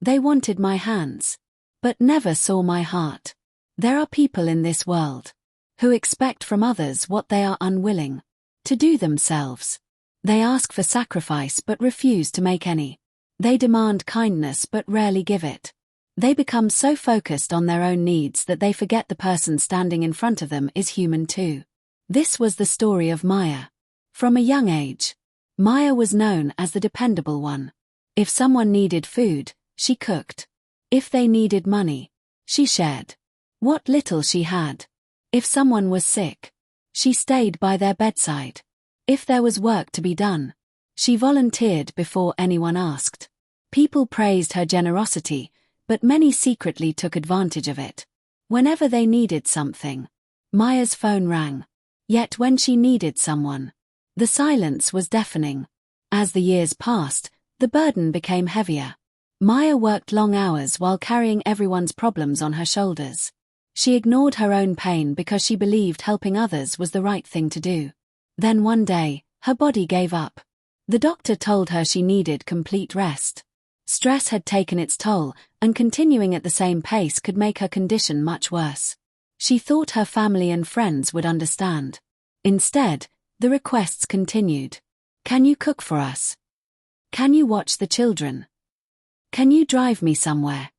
They wanted my hands, but never saw my heart. There are people in this world who expect from others what they are unwilling to do themselves. They ask for sacrifice but refuse to make any. They demand kindness but rarely give it. They become so focused on their own needs that they forget the person standing in front of them is human too. This was the story of Maya. From a young age, Maya was known as the dependable one. If someone needed food, she cooked. If they needed money, she shared what little she had. If someone was sick, she stayed by their bedside. If there was work to be done, she volunteered before anyone asked. People praised her generosity, but many secretly took advantage of it. Whenever they needed something, Maya's phone rang. Yet when she needed someone, the silence was deafening. As the years passed, the burden became heavier. Maya worked long hours while carrying everyone's problems on her shoulders. She ignored her own pain because she believed helping others was the right thing to do. Then one day, her body gave up. The doctor told her she needed complete rest. Stress had taken its toll, and continuing at the same pace could make her condition much worse. She thought her family and friends would understand. Instead, the requests continued. Can you cook for us? Can you watch the children? Can you drive me somewhere?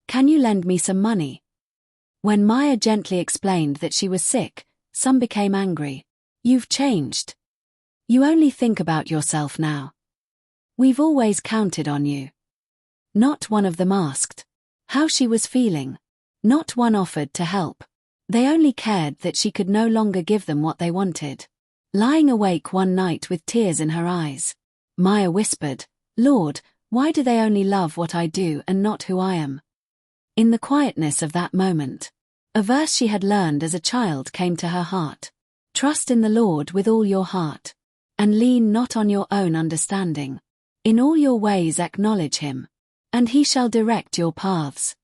Can you lend me some money? When Maya gently explained that she was sick, some became angry. You've changed. You only think about yourself now. We've always counted on you. Not one of them asked how she was feeling. Not one offered to help. They only cared that she could no longer give them what they wanted. Lying awake one night with tears in her eyes, Maya whispered, Lord, why do they only love what I do and not who I am? In the quietness of that moment, a verse she had learned as a child came to her heart. Trust in the Lord with all your heart, and lean not on your own understanding. In all your ways acknowledge him, and he shall direct your paths.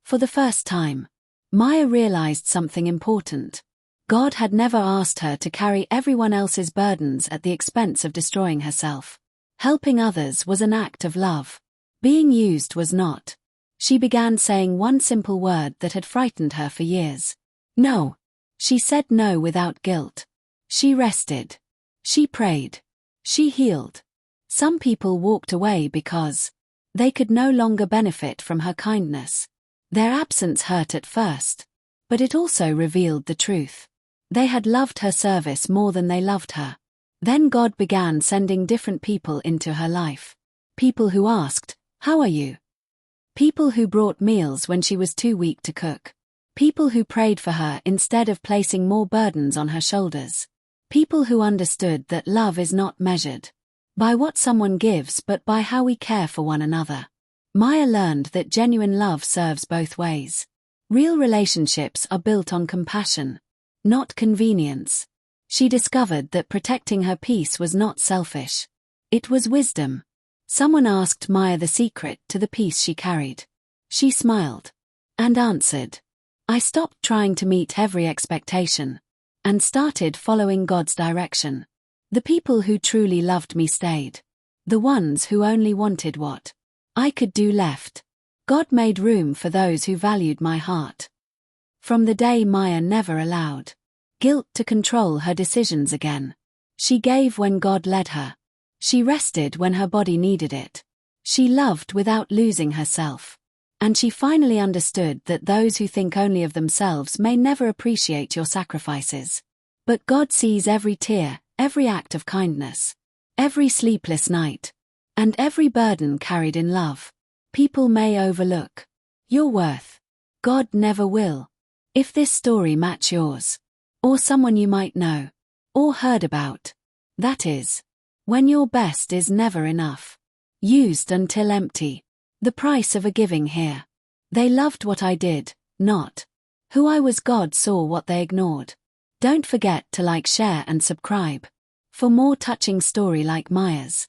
For the first time, Maya realized something important. God had never asked her to carry everyone else's burdens at the expense of destroying herself. Helping others was an act of love. Being used was not. She began saying one simple word that had frightened her for years. No. She said no without guilt. She rested. She prayed. She healed. Some people walked away because they could no longer benefit from her kindness. Their absence hurt at first, but it also revealed the truth. They had loved her service more than they loved her. Then God began sending different people into her life. People who asked, "How are you?" People who brought meals when she was too weak to cook. People who prayed for her instead of placing more burdens on her shoulders. People who understood that love is not measured by what someone gives but by how we care for one another. Maya learned that genuine love serves both ways. Real relationships are built on compassion, not convenience. She discovered that protecting her peace was not selfish. It was wisdom. Someone asked Maya the secret to the peace she carried. She smiled and answered, I stopped trying to meet every expectation and started following God's direction. The people who truly loved me stayed. The ones who only wanted what I could do left. God made room for those who valued my heart. From the day Maya never allowed guilt to control her decisions again. She gave when God led her. She rested when her body needed it. She loved without losing herself. And she finally understood that those who think only of themselves may never appreciate your sacrifices. But God sees every tear, every act of kindness, every sleepless night, and every burden carried in love. People may overlook your worth. God never will. If this story matches yours, or someone you might know, or heard about, that is, when your best is never enough. Used until empty. The price of a giving here. They loved what I did, not who I was. God saw what they ignored. Don't forget to like, share and subscribe for more touching story like Maya's.